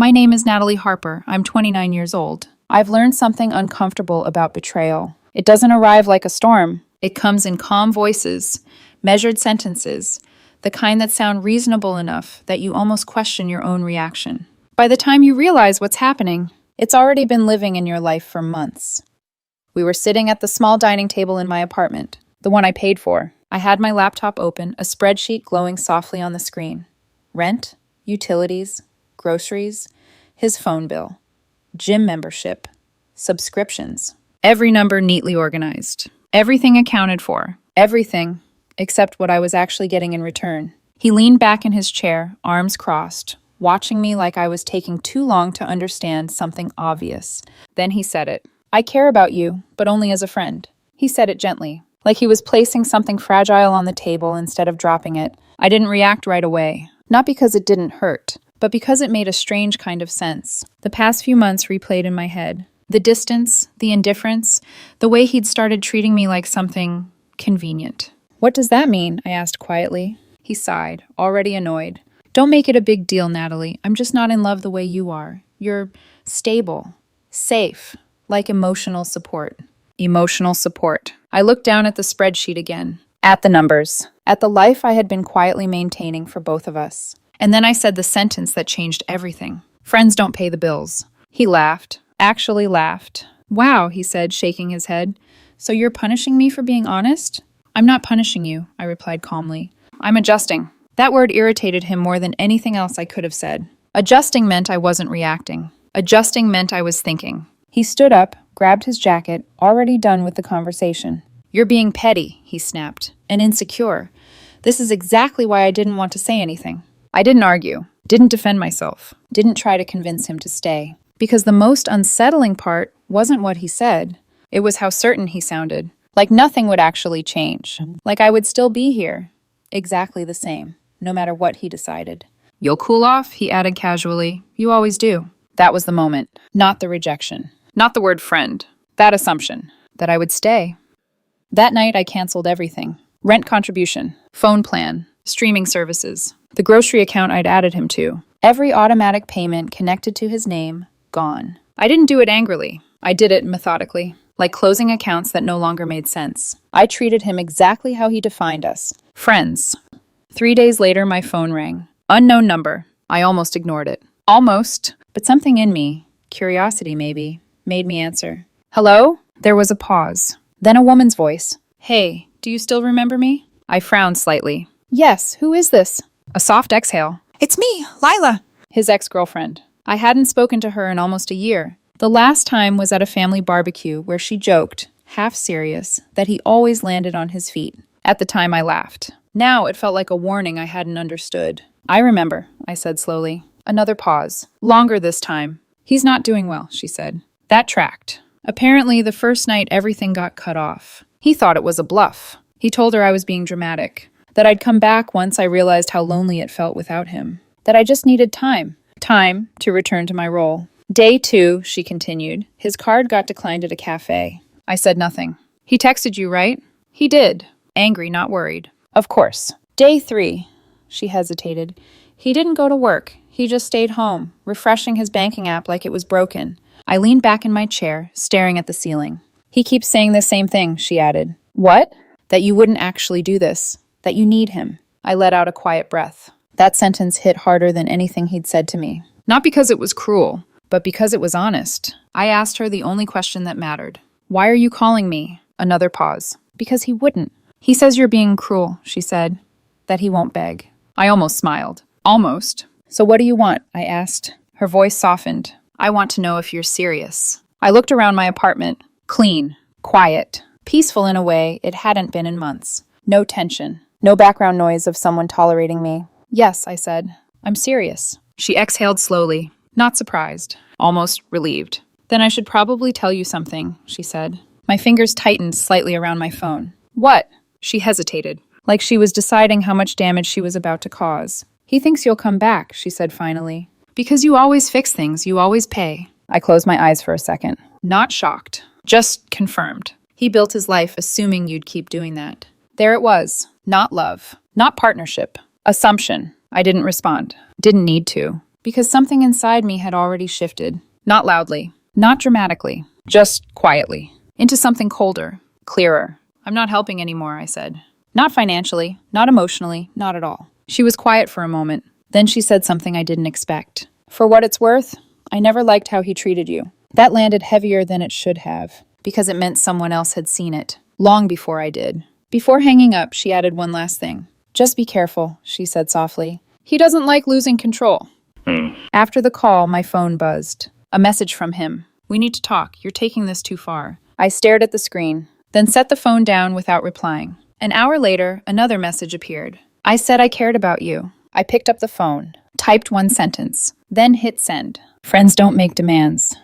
My name is Natalie Harper. I'm 29 years old. I've learned something uncomfortable about betrayal. It doesn't arrive like a storm. It comes in calm voices, measured sentences, the kind that sound reasonable enough that you almost question your own reaction. By the time you realize what's happening, it's already been living in your life for months. We were sitting at the small dining table in my apartment, the one I paid for. I had my laptop open, a spreadsheet glowing softly on the screen. Rent, utilities, groceries, his phone bill, gym membership, subscriptions. Every number neatly organized. Everything accounted for. Everything, except what I was actually getting in return. He leaned back in his chair, arms crossed, watching me like I was taking too long to understand something obvious. Then he said it. I care about you, but only as a friend. He said it gently, like he was placing something fragile on the table instead of dropping it. I didn't react right away, not because it didn't hurt, but because it made a strange kind of sense. The past few months replayed in my head. The distance, the indifference, the way he'd started treating me like something convenient. What does that mean? I asked quietly. He sighed, already annoyed. Don't make it a big deal, Natalie. I'm just not in love the way you are. You're stable, safe, like emotional support. Emotional support. I looked down at the spreadsheet again, at the numbers, at the life I had been quietly maintaining for both of us. And then I said the sentence that changed everything. Friends don't pay the bills. He laughed, actually laughed. Wow, he said, shaking his head. So you're punishing me for being honest? I'm not punishing you, I replied calmly. I'm adjusting. That word irritated him more than anything else I could have said. Adjusting meant I wasn't reacting. Adjusting meant I was thinking. He stood up, grabbed his jacket, already done with the conversation. You're being petty, he snapped, and insecure. This is exactly why I didn't want to say anything. I didn't argue, didn't defend myself, didn't try to convince him to stay. Because the most unsettling part wasn't what he said. It was how certain he sounded. Like nothing would actually change. Like I would still be here. Exactly the same, no matter what he decided. You'll cool off, he added casually. You always do. That was the moment, not the rejection. Not the word friend. That assumption. That I would stay. That night I canceled everything. Rent contribution, phone plan, streaming services, the grocery account I'd added him to. Every automatic payment connected to his name, gone. I didn't do it angrily. I did it methodically, like closing accounts that no longer made sense. I treated him exactly how he defined us. Friends. 3 days later, my phone rang. Unknown number. I almost ignored it. Almost. But something in me, curiosity maybe, made me answer. Hello? There was a pause. Then a woman's voice. Hey, do you still remember me? I frowned slightly. Yes, who is this? A soft exhale. It's me, Lila. His ex-girlfriend. I hadn't spoken to her in almost a year. The last time was at a family barbecue where she joked, half serious, that he always landed on his feet. At the time I laughed. Now it felt like a warning I hadn't understood. I remember, I said slowly. Another pause. Longer this time. He's not doing well, she said. That tracked. Apparently, the first night everything got cut off. He thought it was a bluff. He told her I was being dramatic. That I'd come back once I realized how lonely it felt without him. That I just needed time. Time to return to my role. Day 2, she continued. His card got declined at a cafe. I said nothing. He texted you, right? He did. Angry, not worried. Of course. Day 3. She hesitated. He didn't go to work. He just stayed home, refreshing his banking app like it was broken. I leaned back in my chair, staring at the ceiling. He keeps saying the same thing, she added. What? That you wouldn't actually do this. That you need him. I let out a quiet breath. That sentence hit harder than anything he'd said to me. Not because it was cruel, but because it was honest. I asked her the only question that mattered. Why are you calling me? Another pause. Because he wouldn't. He says you're being cruel, she said. That he won't beg. I almost smiled. Almost. So what do you want? I asked. Her voice softened. I want to know if you're serious. I looked around my apartment. Clean. Quiet. Peaceful in a way it hadn't been in months. No tension. No background noise of someone tolerating me. Yes, I said. I'm serious. She exhaled slowly. Not surprised. Almost relieved. Then I should probably tell you something, she said. My fingers tightened slightly around my phone. What? She hesitated, like she was deciding how much damage she was about to cause. He thinks you'll come back, she said finally. Because you always fix things, you always pay. I closed my eyes for a second. Not shocked. Just confirmed. He built his life assuming you'd keep doing that. There it was. Not love. Not partnership. Assumption. I didn't respond. Didn't need to. because something inside me had already shifted. Not loudly, not dramatically, just quietly, into something colder, clearer. I'm not helping anymore, I said. Not financially, not emotionally, not at all. She was quiet for a moment. Then she said something I didn't expect. For what it's worth, I never liked how he treated you. That landed heavier than it should have, because it meant someone else had seen it, long before I did. Before hanging up, she added one last thing. Just be careful, she said softly. He doesn't like losing control. After the call, my phone buzzed. A message from him. We need to talk. You're taking this too far. I stared at the screen, then set the phone down without replying. An hour later, another message appeared. I said I cared about you. I picked up the phone, typed one sentence, then hit send. Friends don't make demands.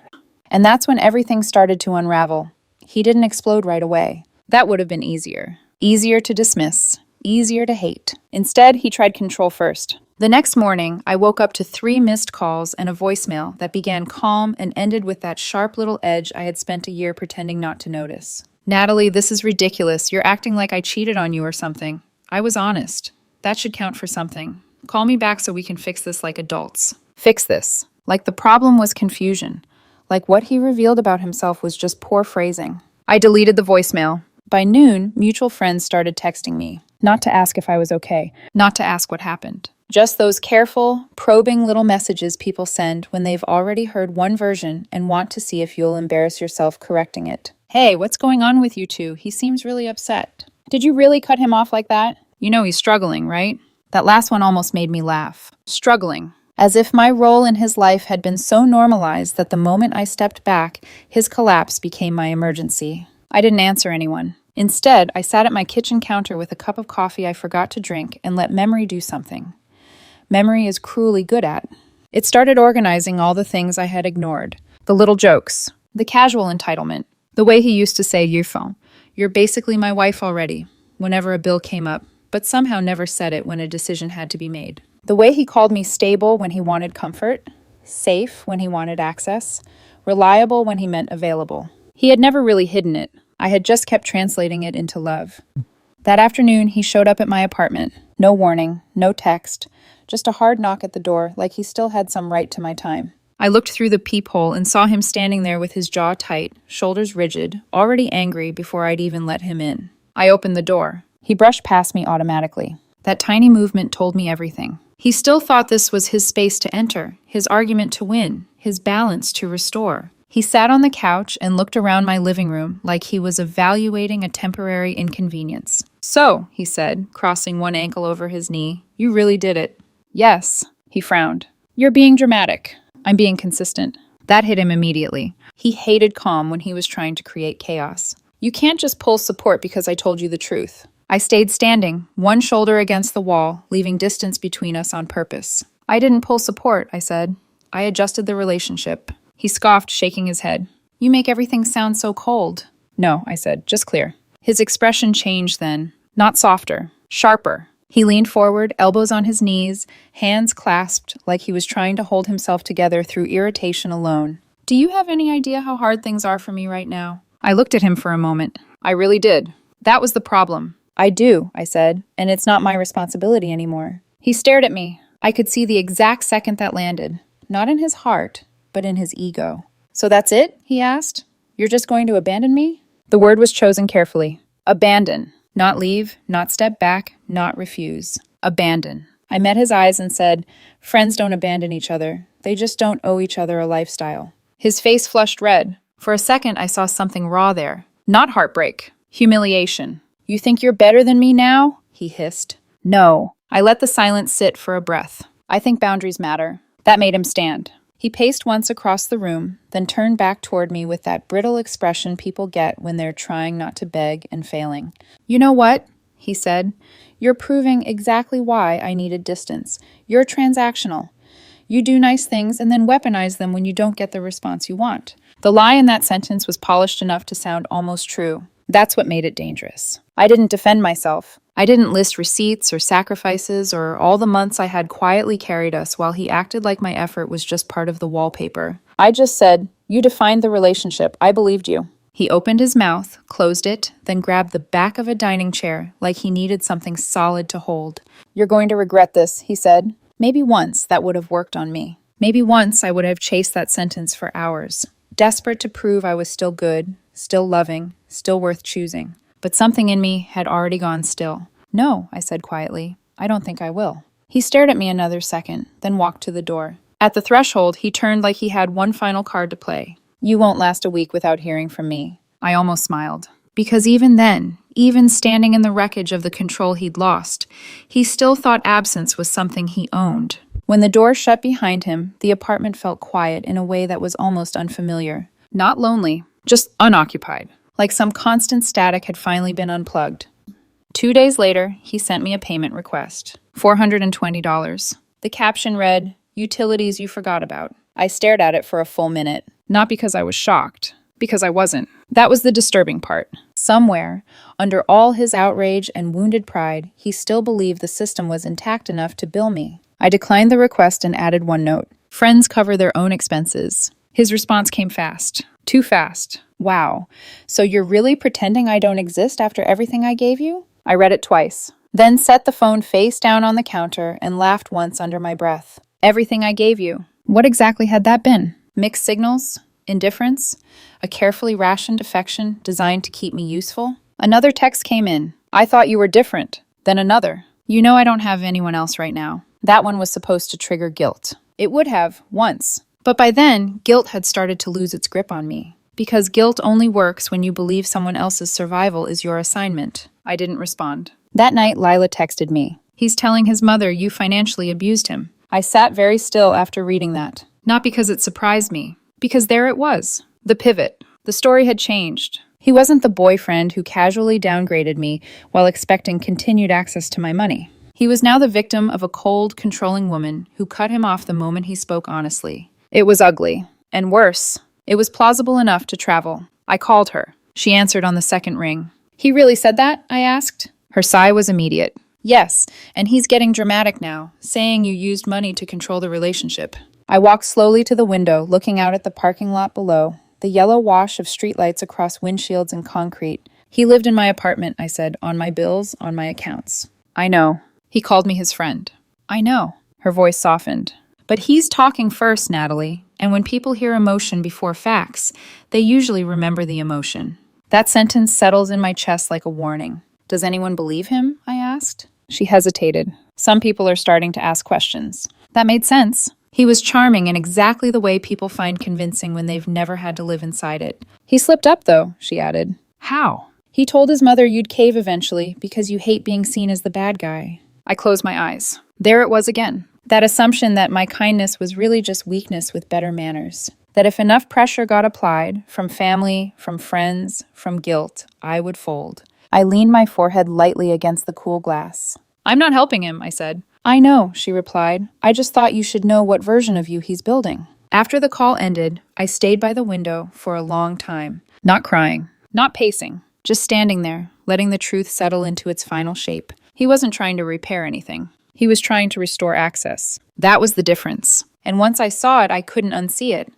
And that's when everything started to unravel. He didn't explode right away. That would have been easier. Easier to dismiss. Easier to hate. Instead, he tried control first. The next morning, I woke up to 3 missed calls and a voicemail that began calm and ended with that sharp little edge I had spent a year pretending not to notice. Natalie, this is ridiculous. You're acting like I cheated on you or something. I was honest. That should count for something. Call me back so we can fix this like adults. Fix this. Like the problem was confusion. Like what he revealed about himself was just poor phrasing. I deleted the voicemail. By noon, mutual friends started texting me. Not to ask if I was okay. Not to ask what happened. Just those careful, probing little messages people send when they've already heard one version and want to see if you'll embarrass yourself correcting it. Hey, what's going on with you two? He seems really upset. Did you really cut him off like that? You know he's struggling, right? That last one almost made me laugh. Struggling. As if my role in his life had been so normalized that the moment I stepped back, his collapse became my emergency. I didn't answer anyone. Instead, I sat at my kitchen counter with a cup of coffee I forgot to drink and let memory do something. Memory is cruelly good at. It started organizing all the things I had ignored. The little jokes. The casual entitlement. The way he used to say, you're basically my wife already, whenever a bill came up, but somehow never said it when a decision had to be made. The way he called me stable when he wanted comfort, safe when he wanted access, reliable when he meant available. He had never really hidden it. I had just kept translating it into love. That afternoon, he showed up at my apartment. No warning, no text, just a hard knock at the door like he still had some right to my time. I looked through the peephole and saw him standing there with his jaw tight, shoulders rigid, already angry before I'd even let him in. I opened the door. He brushed past me automatically. That tiny movement told me everything. He still thought this was his space to enter, his argument to win, his balance to restore. He sat on the couch and looked around my living room like he was evaluating a temporary inconvenience. So, he said, crossing one ankle over his knee, you really did it. Yes, he frowned. You're being dramatic. I'm being consistent. That hit him immediately. He hated calm when he was trying to create chaos. You can't just pull support because I told you the truth. I stayed standing, one shoulder against the wall, leaving distance between us on purpose. I didn't pull support, I said. I adjusted the relationship. He scoffed, shaking his head. You make everything sound so cold. No, I said, just clear. His expression changed then, not softer, sharper. He leaned forward, elbows on his knees, hands clasped like he was trying to hold himself together through irritation alone. Do you have any idea how hard things are for me right now? I looked at him for a moment. I really did. That was the problem. I do, I said, and it's not my responsibility anymore. He stared at me. I could see the exact second that landed. Not in his heart, but in his ego. So that's it? He asked. You're just going to abandon me? The word was chosen carefully. Abandon. Not leave, not step back, not refuse. Abandon. I met his eyes and said, friends don't abandon each other. They just don't owe each other a lifestyle. His face flushed red. For a second, I saw something raw there. Not heartbreak. Humiliation. You think you're better than me now? He hissed. No. I let the silence sit for a breath. I think boundaries matter. That made him stand. He paced once across the room, then turned back toward me with that brittle expression people get when they're trying not to beg and failing. You know what? He said. You're proving exactly why I needed distance. You're transactional. You do nice things and then weaponize them when you don't get the response you want. The lie in that sentence was polished enough to sound almost true. That's what made it dangerous. I didn't defend myself. I didn't list receipts or sacrifices or all the months I had quietly carried us while he acted like my effort was just part of the wallpaper. I just said, you defined the relationship. I believed you. He opened his mouth, closed it, then grabbed the back of a dining chair like he needed something solid to hold. You're going to regret this, he said. Maybe once that would have worked on me. Maybe once I would have chased that sentence for hours, desperate to prove I was still good, still loving, still worth choosing. But something in me had already gone still. "No," I said quietly. "I don't think I will." He stared at me another second, then walked to the door. At the threshold, he turned like he had one final card to play. "You won't last a week without hearing from me." I almost smiled. Because even then, even standing in the wreckage of the control he'd lost, he still thought absence was something he owned. When the door shut behind him, the apartment felt quiet in a way that was almost unfamiliar. Not lonely, just unoccupied, like some constant static had finally been unplugged. 2 days later, he sent me a payment request, $420. The caption read, "Utilities you forgot about." I stared at it for a full minute, not because I was shocked, because I wasn't. That was the disturbing part. Somewhere, under all his outrage and wounded pride, he still believed the system was intact enough to bill me. I declined the request and added one note. "Friends cover their own expenses." His response came fast. Too fast. "Wow. So you're really pretending I don't exist after everything I gave you?" I read it twice, then set the phone face down on the counter and laughed once under my breath. Everything I gave you. What exactly had that been? Mixed signals? Indifference? A carefully rationed affection designed to keep me useful? Another text came in. "I thought you were different." Then another. "You know I don't have anyone else right now." That one was supposed to trigger guilt. It would have, once. But by then, guilt had started to lose its grip on me. Because guilt only works when you believe someone else's survival is your assignment. I didn't respond. That night, Lila texted me. "He's telling his mother you financially abused him." I sat very still after reading that. Not because it surprised me, because there it was. The pivot. The story had changed. He wasn't the boyfriend who casually downgraded me while expecting continued access to my money. He was now the victim of a cold, controlling woman who cut him off the moment he spoke honestly. It was ugly. And worse, it was plausible enough to travel. I called her. She answered on the second ring. "He really said that?" I asked. Her sigh was immediate. "Yes, and he's getting dramatic now, saying you used money to control the relationship." I walked slowly to the window, looking out at the parking lot below, the yellow wash of streetlights across windshields and concrete. "He lived in my apartment," I said, "on my bills, on my accounts." "I know." He called me his friend. "I know." Her voice softened. "But he's talking first, Natalie, and when people hear emotion before facts, they usually remember the emotion." That sentence settles in my chest like a warning. "Does anyone believe him?" I asked. She hesitated. "Some people are starting to ask questions." That made sense. He was charming in exactly the way people find convincing when they've never had to live inside it. "He slipped up, though," she added. "How?" "He told his mother you'd cave eventually because you hate being seen as the bad guy." I closed my eyes. There it was again. That assumption that my kindness was really just weakness with better manners. That if enough pressure got applied, from family, from friends, from guilt, I would fold. I leaned my forehead lightly against the cool glass. "I'm not helping him," I said. "I know," she replied. "I just thought you should know what version of you he's building." After the call ended, I stayed by the window for a long time. Not crying, not pacing, just standing there, letting the truth settle into its final shape. He wasn't trying to repair anything. He was trying to restore access. That was the difference. And once I saw it, I couldn't unsee it.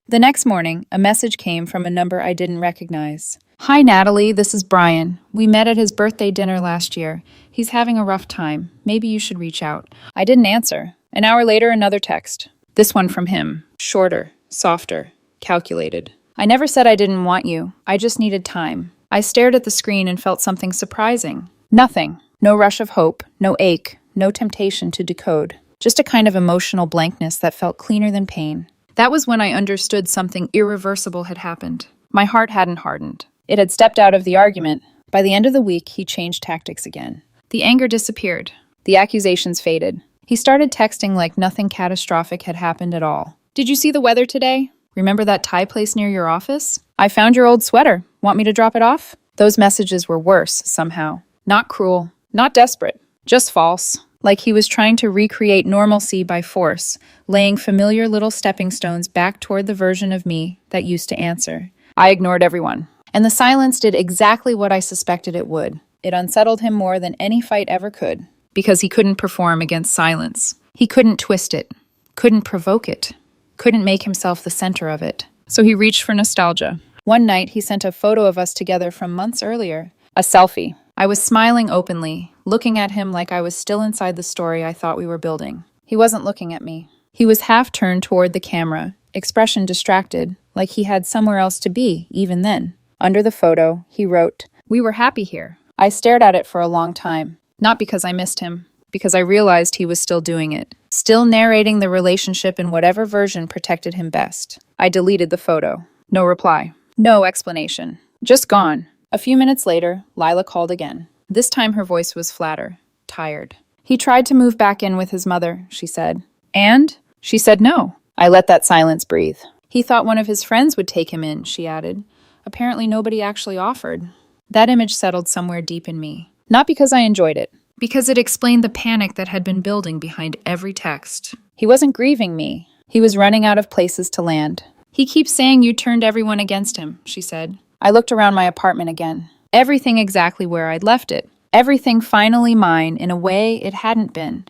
The next morning, a message came from a number I didn't recognize. "Hi, Natalie, this is Brian. We met at his birthday dinner last year. He's having a rough time. Maybe you should reach out." I didn't answer. An hour later, another text. This one from him. Shorter, softer, calculated. "I never said I didn't want you. I just needed time." I stared at the screen and felt something surprising. Nothing. No rush of hope, no ache, no temptation to decode. Just a kind of emotional blankness that felt cleaner than pain. That was when I understood something irreversible had happened. My heart hadn't hardened. It had stepped out of the argument. By the end of the week, he changed tactics again. The anger disappeared. The accusations faded. He started texting like nothing catastrophic had happened at all. "Did you see the weather today? Remember that Thai place near your office? I found your old sweater. Want me to drop it off?" Those messages were worse, somehow. Not cruel. Not desperate. Just false. Like he was trying to recreate normalcy by force, laying familiar little stepping stones back toward the version of me that used to answer. I ignored everyone. And the silence did exactly what I suspected it would. It unsettled him more than any fight ever could. Because he couldn't perform against silence. He couldn't twist it. Couldn't provoke it. Couldn't make himself the center of it. So he reached for nostalgia. One night, he sent a photo of us together from months earlier. A selfie. I was smiling openly, looking at him like I was still inside the story I thought we were building. He wasn't looking at me. He was half turned toward the camera, expression distracted, like he had somewhere else to be, even then. Under the photo, he wrote, "We were happy here." I stared at it for a long time, not because I missed him, because I realized he was still doing it, still narrating the relationship in whatever version protected him best. I deleted the photo. No reply. No explanation. Just gone. A few minutes later, Lila called again. This time her voice was flatter, tired. "He tried to move back in with his mother," she said. "And?" She said no. I let that silence breathe. "He thought one of his friends would take him in," she added. "Apparently nobody actually offered." That image settled somewhere deep in me. Not because I enjoyed it, because it explained the panic that had been building behind every text. He wasn't grieving me. He was running out of places to land. "He keeps saying you turned everyone against him," she said. I looked around my apartment again. Everything exactly where I'd left it. Everything finally mine in a way it hadn't been,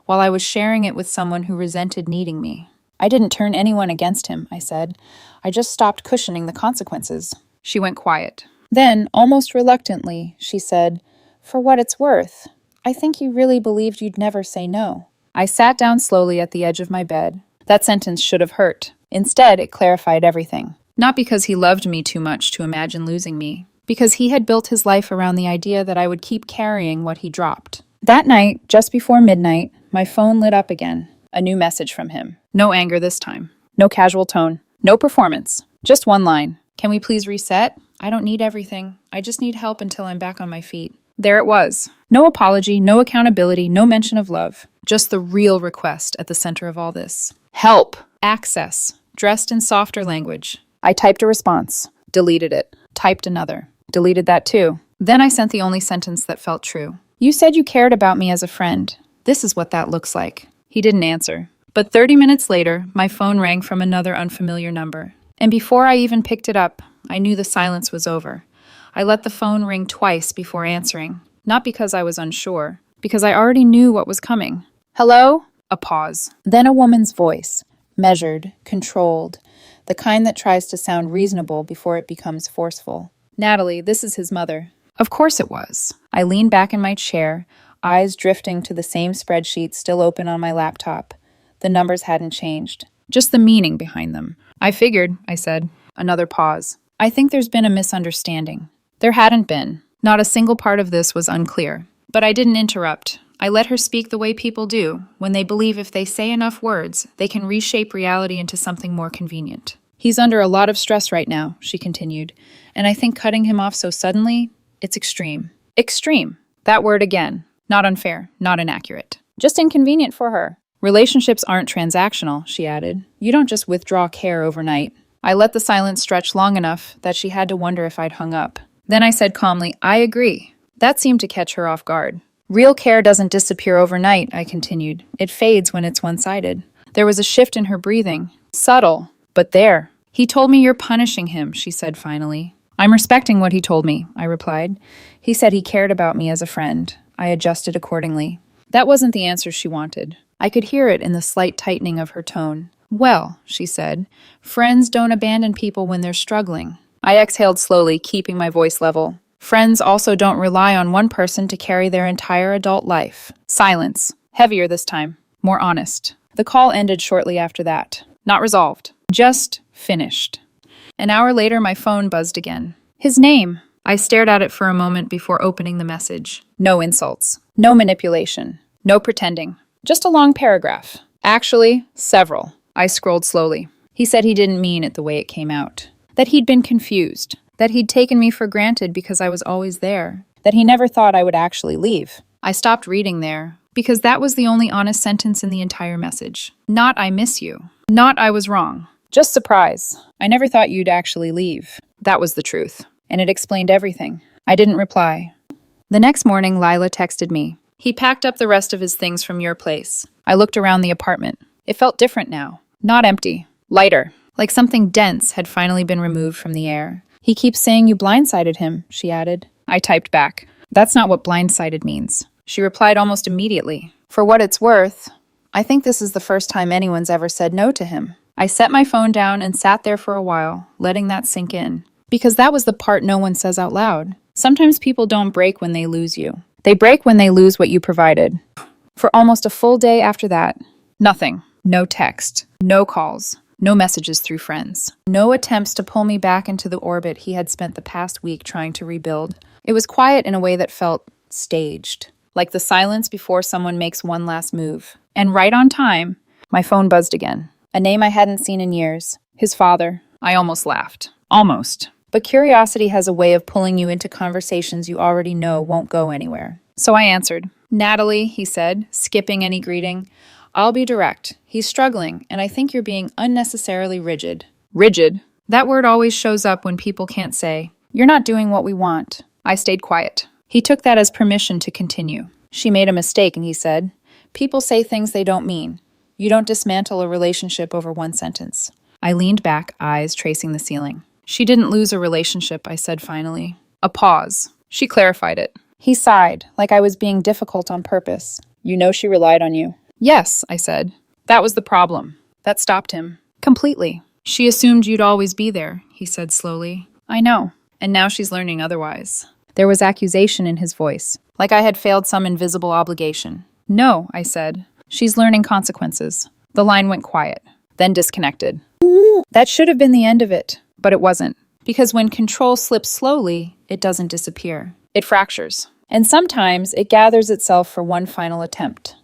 while I was sharing it with someone who resented needing me. "I didn't turn anyone against him," I said. "I just stopped cushioning the consequences." She went quiet. Then, almost reluctantly, she said, "For what it's worth, I think you really believed you'd never say no." I sat down slowly at the edge of my bed. That sentence should have hurt. Instead, it clarified everything. Not because he loved me too much to imagine losing me, because he had built his life around the idea that I would keep carrying what he dropped. That night, just before midnight, my phone lit up again. A new message from him. No anger this time. No casual tone. No performance. Just one line. "Can we please reset? I don't need everything. I just need help until I'm back on my feet." There it was. No apology, no accountability, no mention of love. Just the real request at the center of all this. Help. Access. Dressed in softer language. I typed a response. Deleted it. Typed another. Deleted that too. Then I sent the only sentence that felt true. "You said you cared about me as a friend. This is what that looks like." He didn't answer. But 30 minutes later, my phone rang from another unfamiliar number. And before I even picked it up, I knew the silence was over. I let the phone ring twice before answering. Not because I was unsure, because I already knew what was coming. "Hello?" A pause. Then a woman's voice. Measured, controlled. The kind that tries to sound reasonable before it becomes forceful. "Natalie, this is his mother." Of course it was. I leaned back in my chair, eyes drifting to the same spreadsheet still open on my laptop. The numbers hadn't changed. Just the meaning behind them. "I figured," I said. Another pause. "I think there's been a misunderstanding." There hadn't been. Not a single part of this was unclear. But I didn't interrupt. I let her speak the way people do, when they believe if they say enough words, they can reshape reality into something more convenient. "He's under a lot of stress right now," she continued, "and I think cutting him off so suddenly, it's extreme." Extreme. That word again. Not unfair, not inaccurate. Just inconvenient for her. "Relationships aren't transactional," she added. "You don't just withdraw care overnight." I let the silence stretch long enough that she had to wonder if I'd hung up. Then I said calmly, "I agree." That seemed to catch her off guard. "Real care doesn't disappear overnight," I continued. "It fades when it's one-sided." There was a shift in her breathing. Subtle, but there. "He told me you're punishing him," she said finally. "I'm respecting what he told me," I replied. "He said he cared about me as a friend." I adjusted accordingly. That wasn't the answer she wanted. I could hear it in the slight tightening of her tone. "Well," she said, "friends don't abandon people when they're struggling." I exhaled slowly, keeping my voice level. "Friends also don't rely on one person to carry their entire adult life." Silence. Heavier this time. More honest. The call ended shortly after that. Not resolved. Just finished. An hour later, my phone buzzed again. His name. I stared at it for a moment before opening the message. No insults. No manipulation. No pretending. Just a long paragraph. Actually, several. I scrolled slowly. He said he didn't mean it the way it came out. That he'd been confused. That he'd taken me for granted because I was always there. That he never thought I would actually leave. I stopped reading there, because that was the only honest sentence in the entire message. Not "I miss you." Not "I was wrong." Just surprise. "I never thought you'd actually leave." That was the truth. And it explained everything. I didn't reply. The next morning, Lila texted me. "He packed up the rest of his things from your place." I looked around the apartment. It felt different now. Not empty. Lighter. Like something dense had finally been removed from the air. "He keeps saying you blindsided him," she added. I typed back. "That's not what blindsided means." She replied almost immediately. "For what it's worth, I think this is the first time anyone's ever said no to him." I set my phone down and sat there for a while, letting that sink in. Because that was the part no one says out loud. Sometimes people don't break when they lose you. They break when they lose what you provided. For almost a full day after that, nothing. No text, no calls, no messages through friends, no attempts to pull me back into the orbit he had spent the past week trying to rebuild. It was quiet in a way that felt staged, like the silence before someone makes one last move. And right on time, my phone buzzed again. A name I hadn't seen in years. His father. I almost laughed. Almost. But curiosity has a way of pulling you into conversations you already know won't go anywhere. So I answered. Natalie, he said, skipping any greeting. I'll be direct. He's struggling, and I think you're being unnecessarily rigid. Rigid? That word always shows up when people can't say, "You're not doing what we want." I stayed quiet. He took that as permission to continue. She made a mistake, and he said, "People say things they don't mean. You don't dismantle a relationship over one sentence." I leaned back, eyes tracing the ceiling. She didn't lose a relationship, I said finally. A pause. She clarified it. He sighed, like I was being difficult on purpose. You know she relied on you. Yes, I said. That was the problem. That stopped him. Completely. She assumed you'd always be there, he said slowly. I know. And now she's learning otherwise. There was accusation in his voice, like I had failed some invisible obligation. No, I said. She's learning consequences. The line went quiet, then disconnected. That should have been the end of it, but it wasn't. Because when control slips slowly, it doesn't disappear. It fractures. And sometimes it gathers itself for one final attempt.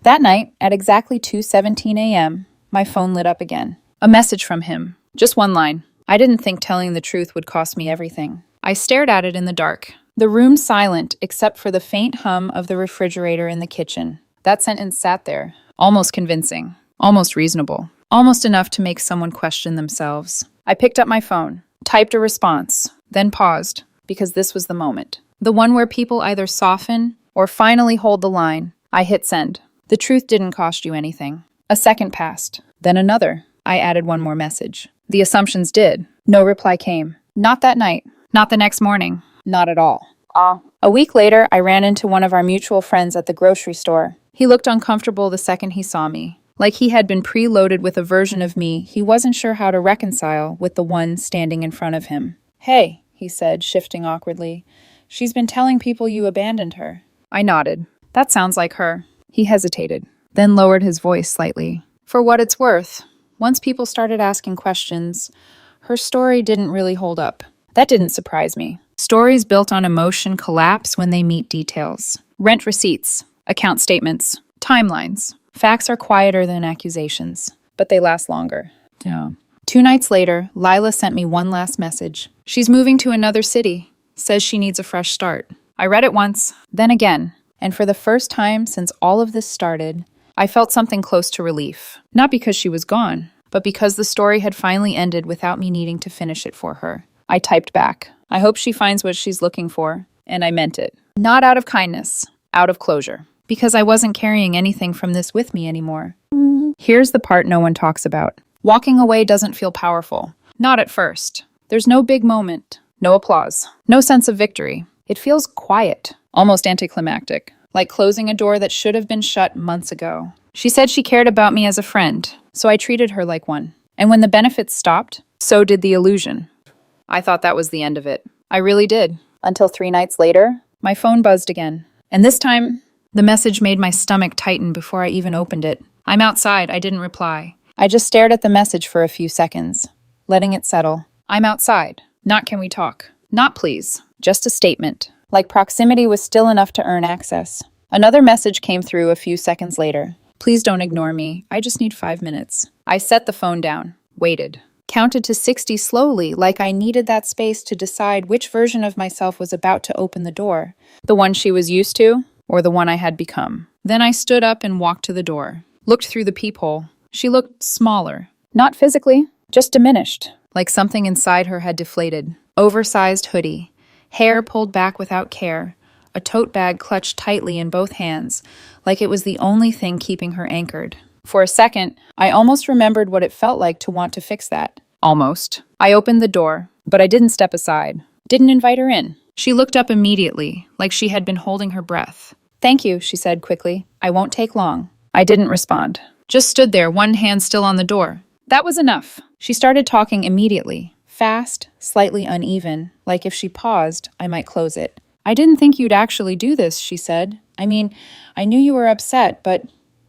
That night, at exactly 2:17 a.m., my phone lit up again. A message from him. Just one line. I didn't think telling the truth would cost me everything. I stared at it in the dark. The room silent except for the faint hum of the refrigerator in the kitchen. That sentence sat there, almost convincing, almost reasonable, almost enough to make someone question themselves. I picked up my phone, typed a response, then paused, because this was the moment. The one where people either soften or finally hold the line. I hit send. The truth didn't cost you anything. A second passed, then another. I added one more message. The assumptions did. No reply came. Not that night. Not the next morning. Not at all. A week later, I ran into one of our mutual friends at the grocery store. He looked uncomfortable the second he saw me. Like he had been preloaded with a version of me he wasn't sure how to reconcile with the one standing in front of him. Hey, he said, shifting awkwardly. She's been telling people you abandoned her. I nodded. That sounds like her. He hesitated, then lowered his voice slightly. For what it's worth, once people started asking questions, her story didn't really hold up. That didn't surprise me. Stories built on emotion collapse when they meet details. Rent receipts, account statements, timelines. Facts are quieter than accusations, but they last longer. Yeah. 2 nights later, Lila sent me one last message. She's moving to another city. Says she needs a fresh start. I read it once, then again, and for the first time since all of this started, I felt something close to relief. Not because she was gone, but because the story had finally ended without me needing to finish it for her. I typed back. I hope she finds what she's looking for, and I meant it. Not out of kindness, out of closure. Because I wasn't carrying anything from this with me anymore. Here's the part no one talks about. Walking away doesn't feel powerful. Not at first. There's no big moment, no applause, no sense of victory. It feels quiet, almost anticlimactic, like closing a door that should have been shut months ago. She said she cared about me as a friend, so I treated her like one. And when the benefits stopped, so did the illusion. I thought that was the end of it. I really did. Until 3 nights later, my phone buzzed again. And this time, the message made my stomach tighten before I even opened it. I'm outside, I didn't reply. I just stared at the message for a few seconds, letting it settle. I'm outside. Not can we talk. Not please. Just a statement. Like proximity was still enough to earn access. Another message came through a few seconds later. Please don't ignore me. I just need 5 minutes. I set the phone down. Waited. Counted to 60 slowly, like I needed that space to decide which version of myself was about to open the door. The one she was used to, or the one I had become. Then I stood up and walked to the door. Looked through the peephole. She looked smaller. Not physically, just diminished. Like something inside her had deflated. Oversized hoodie. Hair pulled back without care. A tote bag clutched tightly in both hands, like it was the only thing keeping her anchored. For a second, I almost remembered what it felt like to want to fix that. Almost. I opened the door, but I didn't step aside. Didn't invite her in. She looked up immediately, like she had been holding her breath. Thank you, she said quickly. I won't take long. I didn't respond. Just stood there, one hand still on the door. That was enough. She started talking immediately. Fast, slightly uneven, like if she paused, I might close it. I didn't think you'd actually do this, she said. I mean, I knew you were upset, but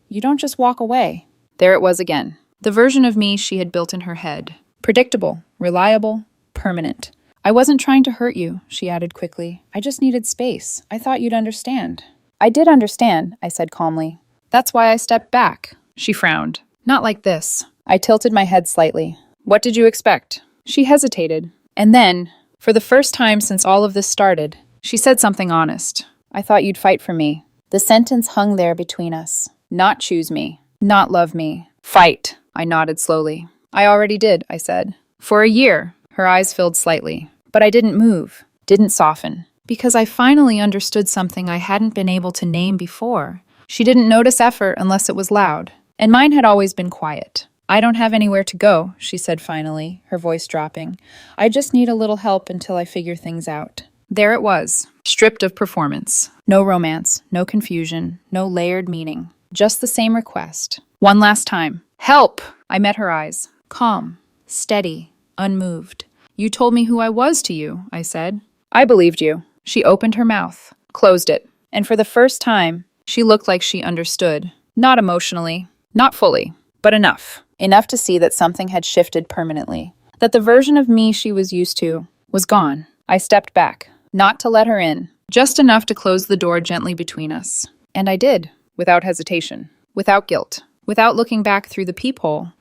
you don't just walk away. There it was again. The version of me she had built in her head. Predictable, reliable, permanent. I wasn't trying to hurt you, she added quickly. I just needed space. I thought you'd understand. I did understand, I said calmly. That's why I stepped back. She frowned. Not like this. I tilted my head slightly. What did you expect? She hesitated. And then, for the first time since all of this started, she said something honest. I thought you'd fight for me. The sentence hung there between us. Not choose me. Not love me. Fight. I nodded slowly. I already did, I said. For a year. Her eyes filled slightly. But I didn't move. Didn't soften. Because I finally understood something I hadn't been able to name before. She didn't notice effort unless it was loud. And mine had always been quiet. I don't have anywhere to go, she said finally, her voice dropping. I just need a little help until I figure things out. There it was, stripped of performance. No romance, no confusion, no layered meaning. Just the same request. One last time. Help! I met her eyes. Calm, steady, unmoved. You told me who I was to you, I said. I believed you. She opened her mouth, closed it, and for the first time, she looked like she understood. Not emotionally, not fully, but enough. Enough to see that something had shifted permanently. That the version of me she was used to was gone. I stepped back, not to let her in, just enough to close the door gently between us. And I did, without hesitation, without guilt, without looking back through the peephole.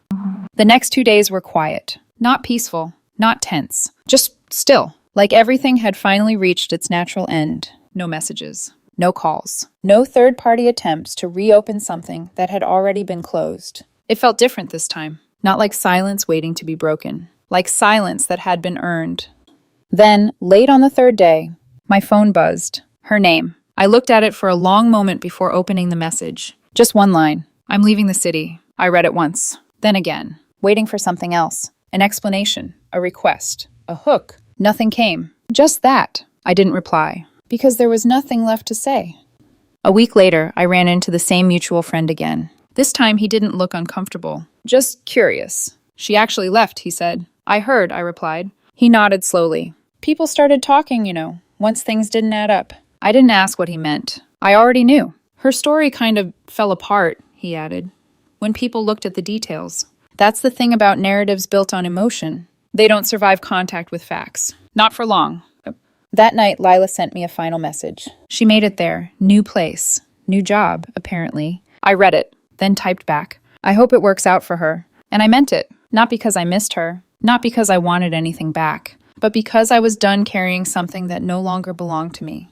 The next 2 days were quiet, not peaceful, not tense, just still, like everything had finally reached its natural end. No messages, no calls, no third-party attempts to reopen something that had already been closed. It felt different this time, not like silence waiting to be broken, like silence that had been earned. Then, late on the third day, my phone buzzed. Her name. I looked at it for a long moment before opening the message. Just one line. I'm leaving the city. I read it once. Then again, waiting for something else. An explanation, a request, a hook. Nothing came. Just that. I didn't reply, because there was nothing left to say. A week later, I ran into the same mutual friend again. This time, he didn't look uncomfortable, just curious. She actually left, he said. I heard, I replied. He nodded slowly. People started talking, once things didn't add up. I didn't ask what he meant. I already knew. Her story kind of fell apart, he added, when people looked at the details. That's the thing about narratives built on emotion. They don't survive contact with facts. Not for long. That night, Lila sent me a final message. She made it there. New place. New job, apparently. I read it, then typed back. I hope it works out for her. And I meant it. Not because I missed her. Not because I wanted anything back. But because I was done carrying something that no longer belonged to me.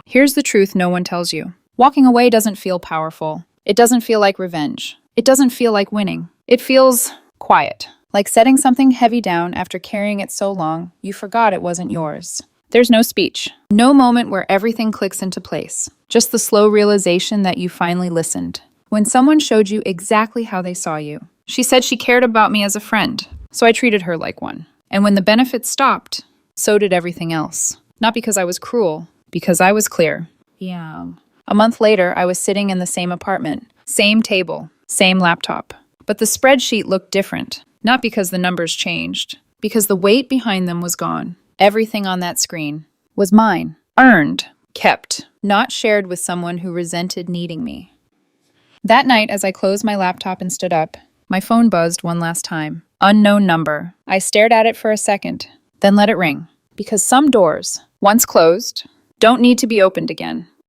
Here's the truth no one tells you. Walking away doesn't feel powerful. It doesn't feel like revenge. It doesn't feel like winning. It feels quiet. Like setting something heavy down after carrying it so long, you forgot it wasn't yours. There's no speech. No moment where everything clicks into place. Just the slow realization that you finally listened. When someone showed you exactly how they saw you. She said she cared about me as a friend, so I treated her like one. And when the benefits stopped, so did everything else. Not because I was cruel, because I was clear. Yeah. A month later, I was sitting in the same apartment, same table, same laptop. But the spreadsheet looked different. Not because the numbers changed, because the weight behind them was gone. Everything on that screen was mine, earned, kept, not shared with someone who resented needing me. That night, as I closed my laptop and stood up, my phone buzzed one last time. Unknown number. I stared at it for a second, then let it ring. Because some doors, once closed, don't need to be opened again.